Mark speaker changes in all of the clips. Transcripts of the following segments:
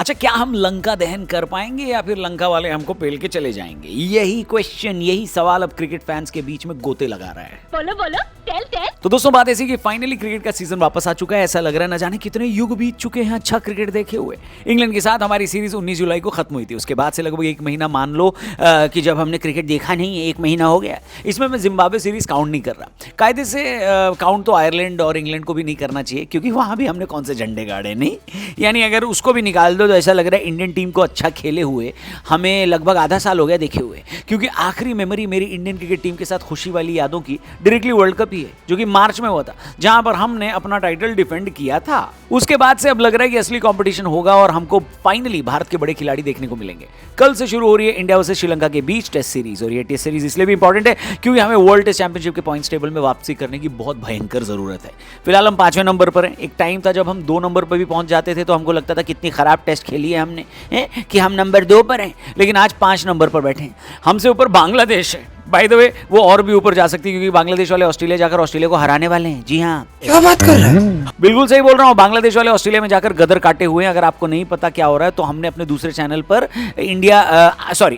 Speaker 1: अच्छा, क्या हम लंका दहन कर पाएंगे या फिर लंका वाले हमको पेल के चले जाएंगे? यही क्वेश्चन, यही सवाल अब क्रिकेट फैंस के बीच में गोते लगा रहा है।
Speaker 2: बोलो बोलो, टेल टेल।
Speaker 1: तो दोस्तों, बात ऐसी कि फाइनली क्रिकेट का सीजन वापस आ चुका है। ऐसा लग रहा है न जाने कितने युग बीत चुके हैं अच्छा क्रिकेट देखे हुए। इंग्लैंड के साथ हमारी सीरीज 19 जुलाई को खत्म हुई थी। उसके बाद से लगभग एक महीना मान लो कि जब हमने क्रिकेट देखा नहीं है, एक महीना हो गया। इसमें मैं जिम्बाब्वे सीरीज काउंट नहीं कर रहा। कायदे से काउंट तो आयरलैंड और इंग्लैंड को भी नहीं करना चाहिए, क्योंकि वहां भी हमने कौन से झंडे गाड़े नहीं। यानी अगर उसको भी निकाल दो तो ऐसा लग रहा है इंडियन टीम को अच्छा खेले हुए हमें लगभग आधा साल हो गया देखे हुए। क्योंकि आखिरी मेमोरी मेरी इंडियन क्रिकेट टीम के साथ खुशी वाली यादों की डायरेक्टली वर्ल्ड कप ही है, जो कि मार्च में हुआ था, जहां पर हमने अपना टाइटल डिफेंड किया था। उसके बाद से अब लग रहा है कि असली कंपटीशन होगा और हमको फाइनली भारत के बड़े खिलाड़ी देखने को मिलेंगे। कल से शुरू हो रही है इंडिया वर्सेस श्रीलंका के बीच टेस्ट सीरीज, और ये टेस्ट सीरीज इसलिए भी इंपॉर्टेंट है क्योंकि हमें वर्ल्ड टेस्ट चैंपियनशिप के पॉइंट्स टेबल में वापसी करने की बहुत भयंकर जरूरत है। फिलहाल हम 5वें नंबर पर हैं। एक टाइम था जब हम 2 नंबर पर भी पहुंच जाते थे तो हमको लगता था कितनी खराब टेस्ट खेली है हमने कि हम नंबर 2 पर हैं, लेकिन आज 5 नंबर पर बैठे हैं। हमसे ऊपर बांग्लादेश है। बाय द वे, वो और भी ऊपर जा सकती है क्योंकि बांग्लादेश वाले ऑस्ट्रेलिया जाकर ऑस्ट्रेलिया को हराने वाले हैं। जी हाँ,
Speaker 3: क्या बात कर रहे हैं?
Speaker 1: बिल्कुल सही बोल रहा हूँ। बांग्लादेश वाले ऑस्ट्रेलिया में जाकर गदर काटे हुए हैं। अगर आपको नहीं पता क्या हो रहा है तो हमने अपने दूसरे चैनल पर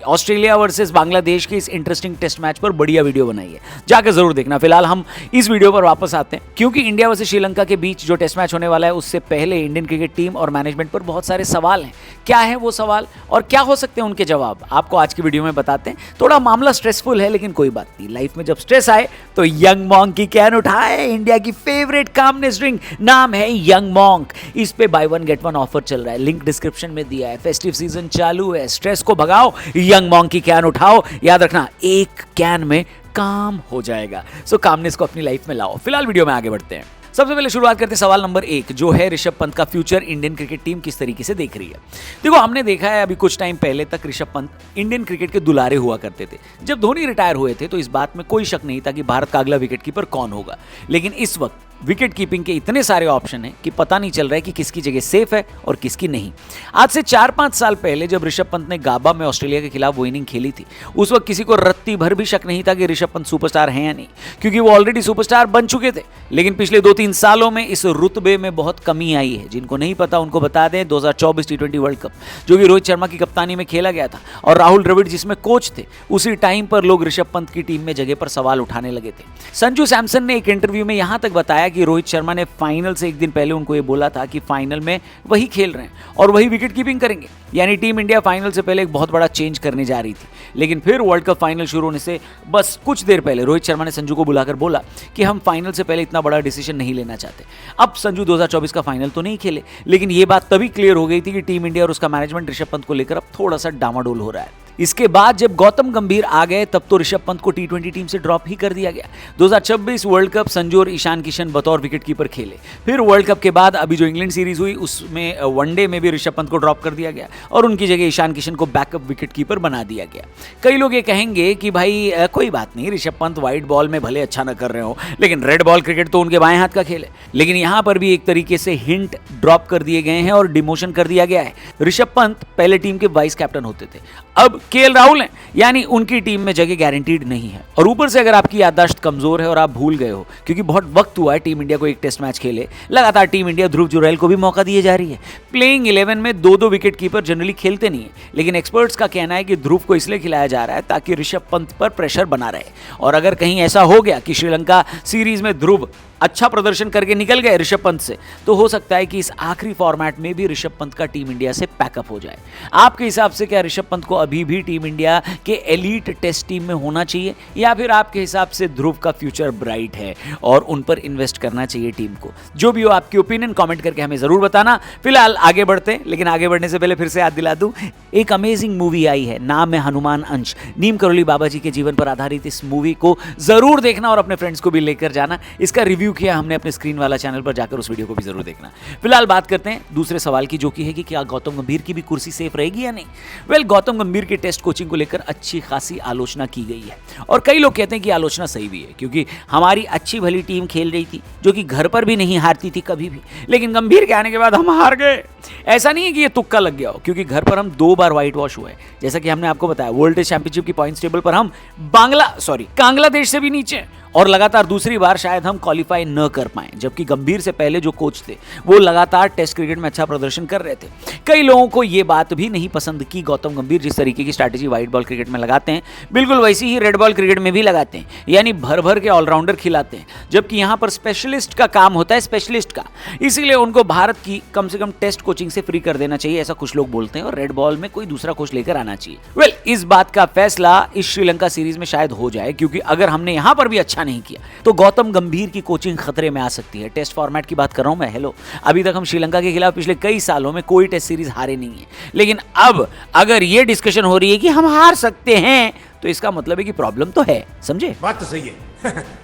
Speaker 1: ऑस्ट्रेलिया वर्सेस बांग्लादेश के इस इंटरेस्टिंग टेस्ट मैच पर बढ़िया वीडियो बनाई है, जाकर जरूर देखना। फिलहाल हम इस वीडियो पर वापस आते हैं क्योंकि इंडिया वर्सेस श्रीलंका के बीच जो टेस्ट मैच होने वाला है उससे पहले इंडियन क्रिकेट टीम और मैनेजमेंट पर बहुत सारे सवाल हैं। क्या है वो सवाल और क्या हो सकते हैं उनके जवाब, आपको आज की वीडियो में बताते हैं। थोड़ा मामला स्ट्रेसफुल है, लेकिन कोई बात नहीं। लाइफ में जब स्ट्रेस आए तो यंग मॉन्क की कैन उठाए। इंडिया की फेवरेट कामनेस ड्रिंक, नाम है यंग मॉन्क। इस पे बाय 1 गेट 1 ऑफर चल रहा है, लिंक डिस्क्रिप्शन में दिया है। फेस्टिव सीजन चालू है, स्ट्रेस को भगाओ, यंग मॉन्क की कैन उठाओ। याद रखना, एक कैन में काम हो जाएगा। सो कामनेस को अपनी लाइफ में लाओ। फिलहाल वीडियो में आगे बढ़ते हैं। सबसे पहले शुरुआत करते हैं सवाल नंबर 1, जो है ऋषभ पंत का फ्यूचर इंडियन क्रिकेट टीम किस तरीके से देख रही है। देखो, हमने देखा है अभी कुछ टाइम पहले तक ऋषभ पंत इंडियन क्रिकेट के दुलारे हुआ करते थे। जब धोनी रिटायर हुए थे तो इस बात में कोई शक नहीं था कि भारत का अगला विकेट कीपर कौन होगा। लेकिन इस वक्त विकेट कीपिंग के इतने सारे ऑप्शन हैं कि पता नहीं चल रहा है कि किसकी जगह सेफ है और किसकी नहीं। आज से 4-5 साल पहले जब ऋषभ पंत ने गाबा में ऑस्ट्रेलिया के खिलाफ वो इनिंग खेली थी, उस वक्त किसी को रत्ती भर भी शक नहीं था कि ऋषभ पंत सुपरस्टार हैं या नहीं, क्योंकि वो ऑलरेडी सुपरस्टार बन चुके थे। लेकिन पिछले 2-3 सालों में इस रुतबे में बहुत कमी आई है। जिनको नहीं पता उनको बता दें, 2024 T20 वर्ल्ड कप जो कि रोहित शर्मा की कप्तानी में खेला गया था और राहुल द्रविड़ जिसमें कोच थे, उसी टाइम पर लोग ऋषभ पंत की टीम में जगह पर सवाल उठाने लगे थे। संजू सैमसन ने एक इंटरव्यू में यहां तक बताया कि रोहित शर्मा ने फाइनल से एक दिन पहले उनको ये बोला था कि फाइनल में वही खेल रहे हैं और वही विकेट कीपिंग करेंगे। यानी टीम इंडिया फाइनल से पहले एक बहुत बड़ा चेंज करने जा रही थी। लेकिन फिर वर्ल्ड कप फाइनल शुरू होने से बस कुछ देर पहले रोहित शर्मा ने संजू को बुलाकर बोला कि हम फाइनल से पहले इतना बड़ा डिसीजन नहीं लेना चाहते। अब संजू 2024 का फाइनल तो नहीं खेले, लेकिन यह बात तभी क्लियर हो गई थी कि टीम इंडिया और उसका मैनेजमेंट ऋषभ पंत को लेकर अब थोड़ा सा डामाडोल हो रहा है। इसके बाद जब गौतम गंभीर आ गए तब तो ऋषभ पंत को T20 टीम से ड्रॉप ही कर दिया गया। 2026 वर्ल्ड कप संजू और ईशान किशन बतौर विकेटकीपर खेले। फिर वर्ल्ड कप के बाद अभी जो इंग्लैंड सीरीज हुई उसमें वनडे में भी ऋषभ पंत को ड्रॉप कर दिया गया और उनकी जगह ईशान किशन को बैकअप विकेटकीपर बना दिया गया। कई लोग ये कहेंगे कि भाई कोई बात नहीं, ऋषभ पंत व्हाइट बॉल में भले अच्छा न कर रहे हो, लेकिन रेड बॉल क्रिकेट तो उनके बाएं हाथ का खेल है। लेकिन यहां पर भी एक तरीके से हिंट ड्रॉप कर दिए गए हैं और डिमोशन कर दिया गया है। ऋषभ पंत पहले टीम के वाइस कैप्टन होते थे, अब केएल राहुल हैं, यानी उनकी टीम में जगह गारंटीड नहीं है। और ऊपर से अगर आपकी याददाश्त कमजोर है और आप भूल गए हो, क्योंकि बहुत वक्त हुआ है टीम इंडिया को एक टेस्ट मैच खेले, लगातार टीम इंडिया ध्रुव जुरैल को भी मौका दिए जा रही है। प्लेइंग 11 में 2-2 विकेट कीपर जनरली खेलते नहीं है, लेकिन एक्सपर्ट्स का कहना है कि ध्रुव को इसलिए खिलाया जा रहा है ताकि ऋषभ पंत पर प्रेशर बना रहे। और अगर कहीं ऐसा हो गया कि श्रीलंका सीरीज में ध्रुव अच्छा प्रदर्शन करके निकल गए ऋषभ पंत से, तो हो सकता है कि इस आखिरी फॉर्मेट में भी ऋषभ पंत का टीम इंडिया से पैकअप हो जाए। आपके हिसाब से क्या ऋषभ पंत को अभी भी टीम इंडिया के एलीट टेस्ट टीम में होना चाहिए, या फिर आपके हिसाब से ध्रुव का फ्यूचर ब्राइट है और उन पर इन्वेस्ट करना चाहिए टीम को? जो भी हो, आपकी ओपिनियन कमेंट करके हमें जरूर बताना। फिलहाल आगे बढ़ते हैं, लेकिन आगे बढ़ने से पहले फिर से याद दिला दूं, एक अमेजिंग मूवी आई है, नाम है हनुमान अंश। नीम करोली बाबा जी के जीवन पर आधारित इस मूवी को जरूर देखना और अपने फ्रेंड्स को भी लेकर जाना। इसका रिव्यू किया हमने अपने स्क्रीन वाला चैनल पर, जाकर उस वीडियो को भी जरूर देखना। फिलहाल बात करते हैं दूसरे सवाल की, जो कि है कि क्या गौतम गंभीर की भी कुर्सी सेफ रहेगी या नहीं। वेल, गौतम गंभीर की टेस्ट कोचिंग को लेकर अच्छी खासी आलोचना की गई है और कई लोग कहते हैं कि आलोचना सही भी है, क्योंकि हमारी अच्छी भली टीम खेल रही थी जो कि घर पर भी नहीं हारती थी कभी भी, लेकिन गंभीर के आने के बाद हम हार गए। ऐसा नहीं है कि ये तुक्का लग गया हो, क्योंकि घर पर हम 2 बार व्हाइट वॉश हुए। जैसा कि हमने आपको बताया, वर्ल्ड टेस्ट चैंपियनशिप की पॉइंट्स टेबल पर हम बांग्लादेश से भी नीचे और लगातार दूसरी बार शायद हम क्वालिफाई क्वालिफाई न कर पाए, जबकि गंभीर से पहले जो कोच थे वो लगातार टेस्ट क्रिकेट में अच्छा प्रदर्शन कर रहे थे। कई लोगों को ये बात भी नहीं पसंद कि गौतम गंभीर जिस तरीके की स्ट्रैटेजी व्हाइट बॉल क्रिकेट में लगाते हैं बिल्कुल वैसी ही रेड बॉल क्रिकेट में भी लगाते हैं, यानी भर भर के ऑलराउंडर खिलाते हैं, जबकि यहां पर स्पेशलिस्ट का काम होता है स्पेशलिस्ट का। इसीलिए उनको भारत की कम से कम टेस्ट कोचिंग से फ्री कर देना चाहिए, ऐसा कुछ लोग बोलते हैं, और रेड बॉल में कोई दूसरा कोच लेकर आना चाहिए। वेल, इस बात का फैसला इस श्रीलंका सीरीज में शायद हो जाए, क्योंकि अगर हमने यहां पर भी अच्छा नहीं किया तो गौतम गंभीर की कोचिंग खतरे में आ सकती है। टेस्ट फॉर्मेट की बात कर रहा हूं मैं। हेलो, अभी तक हम श्रीलंका के खिलाफ पिछले कई सालों में कोई टेस्ट सीरीज हारे नहीं है, लेकिन अब अगर यह डिस्कशन हो रही है कि हम हार सकते हैं तो इसका मतलब है कि प्रॉब्लम तो है। समझे?
Speaker 2: बात तो सही है।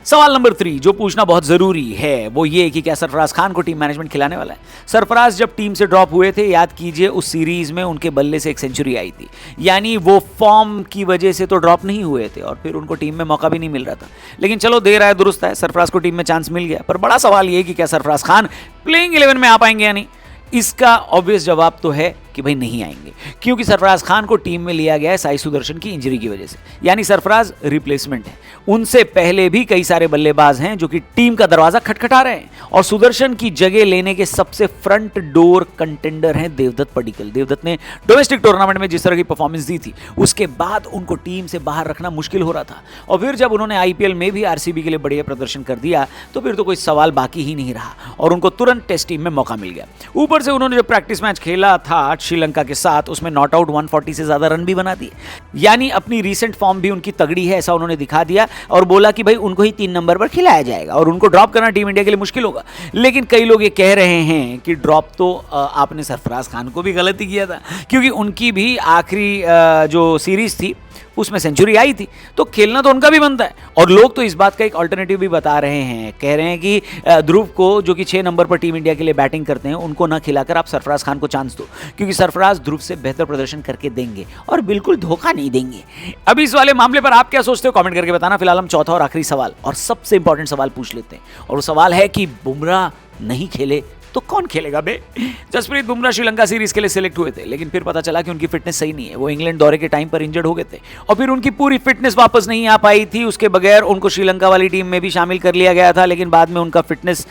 Speaker 1: सवाल नंबर 3 जो पूछना बहुत जरूरी है वो ये कि क्या सरफराज खान को टीम मैनेजमेंट खिलाने वाला है? सरफराज जब टीम से ड्रॉप हुए थे, याद कीजिए, उस सीरीज में उनके बल्ले से एक सेंचुरी आई थी, यानी वो फॉर्म की वजह से तो ड्रॉप नहीं हुए थे और फिर उनको टीम में मौका भी नहीं मिल रहा था। लेकिन चलो, देर आए दुरुस्त है, सरफराज को टीम में चांस मिल गया। पर बड़ा सवाल ये कि क्या सरफराज खान प्लेइंग 11 में आ पाएंगे या नहीं? इसका ऑब्वियस जवाब तो है कि भाई नहीं आएंगे, क्योंकि सरफराज खान को टीम में लिया गया है साई सुदर्शन की इंजरी की वजह से, यानी सरफराज रिप्लेसमेंट है। उनसे पहले भी कई सारे बल्लेबाज हैं जो कि टीम का दरवाजा खटखटा रहे हैं, और सुदर्शन की जगह लेने के सबसे फ्रंट डोर कंटेंडर हैं देवदत्त पडिक्कल। देवदत्त ने डोमेस्टिक टूर्नामेंट में जिस तरह की परफॉर्मेंस दी थी उसके बाद उनको टीम से बाहर रखना मुश्किल हो रहा था, और फिर जब उन्होंने आईपीएल में भी आरसीबी के लिए बढ़िया प्रदर्शन कर दिया तो फिर तो कोई सवाल बाकी ही नहीं रहा और उनको तुरंत टेस्ट टीम में मौका मिल गया। ऊपर से उन्होंने जो प्रैक्टिस मैच खेला था श्रीलंका के साथ, उसमें नॉट आउट 140 से ज्यादा रन भी बना दिए, यानी अपनी रीसेंट फॉर्म भी उनकी तगड़ी है ऐसा उन्होंने दिखा दिया, और बोला कि भाई उनको ही 3 नंबर पर खिलाया जाएगा और उनको ड्रॉप करना टीम इंडिया के लिए मुश्किल होगा। लेकिन कई लोग ये कह रहे हैं कि ड्रॉप तो आपने सरफराज खान को भी गलती किया था, क्योंकि उनकी भी आखिरी जो सीरीज थी उसमें सेंचुरी आई थी, तो खेलना तो उनका भी बनता है। और लोग तो इस बात का एक अल्टरनेटिव भी बता रहे हैं, कह रहे हैं कि ध्रुव को, जो कि 6 नंबर पर टीम इंडिया के लिए बैटिंग करते हैं, उनको ना खिलाकर आप सरफराज खान को चांस दो, क्योंकि सरफराज ध्रुव से बेहतर प्रदर्शन करके देंगे और बिल्कुल धोखा नहीं देंगे। अब इस वाले मामले पर आप क्या सोचते हो कमेंट करके बताना। फिलहाल हम चौथा और आखिरी सवाल और सबसे इंपॉर्टेंट सवाल पूछ लेते हैं, और वो सवाल है कि बुमराह नहीं खेले तो कौन खेलेगा बे? जसप्रीत बुमराह श्रीलंका सीरीज के लिए सिलेक्ट हुए थे, लेकिन फिर पता चला कि उनकी फिटनेस सही नहीं है। वो इंग्लैंड दौरे के टाइम पर इंजर्ड हो गए थे और फिर उनकी पूरी फिटनेस वापस नहीं आ पाई थी। उसके बगैर उनको श्रीलंका वाली टीम में भी शामिल कर लिया गया था, लेकिन बाद में उनका फिटनेस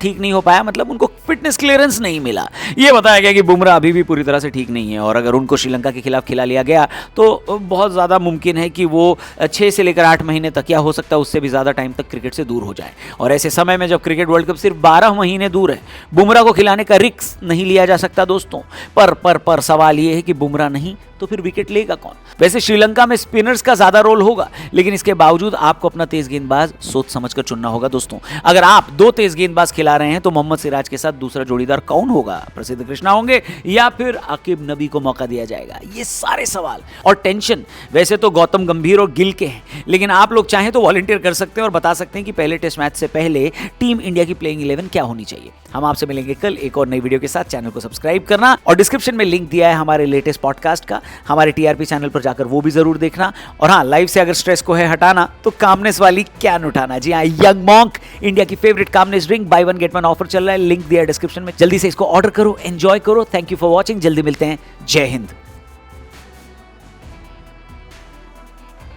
Speaker 1: ठीक नहीं हो पाया, मतलब उनको फिटनेस क्लियरेंस नहीं मिला। ये बताया गया कि बुमराह अभी भी पूरी तरह से ठीक नहीं है, और अगर उनको श्रीलंका के खिलाफ खिला लिया गया तो बहुत ज़्यादा मुमकिन है कि वो 6 से लेकर 8 महीने तक, या हो सकता है उससे भी ज़्यादा टाइम तक क्रिकेट से दूर हो जाए। और ऐसे समय में जब क्रिकेट वर्ल्ड कप सिर्फ 12 महीने दूर है, बुमराह को खिलाने रिस्क नहीं लिया जा सकता दोस्तों। पर सवाल यह है कि बुमराह नहीं तो फिर विकेट लेगा कौन? वैसे श्रीलंका में स्पिनर्स का ज्यादा रोल होगा, लेकिन इसके बावजूद आपको अपना तेज गेंदबाज सोच समझकर चुनना होगा दोस्तों। अगर आप 2 तेज गेंदबाज खिला रहे हैं तो मोहम्मद सिराज के साथ दूसरा जोड़ीदार कौन होगा? प्रसिद्ध कृष्णा होंगे या फिर आकिब नबी को मौका दिया जाएगा? ये सारे सवाल और टेंशन वैसे तो गौतम गंभीर और गिल के हैं, लेकिन आप लोग चाहें तो वॉलंटियर कर सकते हैं और बता सकते हैं कि पहले टेस्ट मैच से पहले टीम इंडिया की प्लेइंग 11 क्या होनी चाहिए। हम आपसे मिलेंगे कल एक और नई वीडियो के साथ। चैनल को सब्सक्राइब करना और डिस्क्रिप्शन में लिंक दिया है हमारे लेटेस्ट पॉडकास्ट का, हमारे टीआरपी चैनल पर जाकर वो भी जरूर देखना। और हाँ, लाइव से अगर स्ट्रेस को है हटाना तो कामनेस वाली कैन उठाना। जी हाँ, यंग मॉन्क इंडिया की फेवरेट कामनेस ड्रिंक बाय 1 गेट 1 ऑफर चल रहा है, लिंक दिया है डिस्क्रिप्शन में। जल्दी से इसको ऑर्डर करो, एंजॉय करो। थैंक यू फॉर वॉचिंग, जल्दी मिलते हैं। जय हिंद।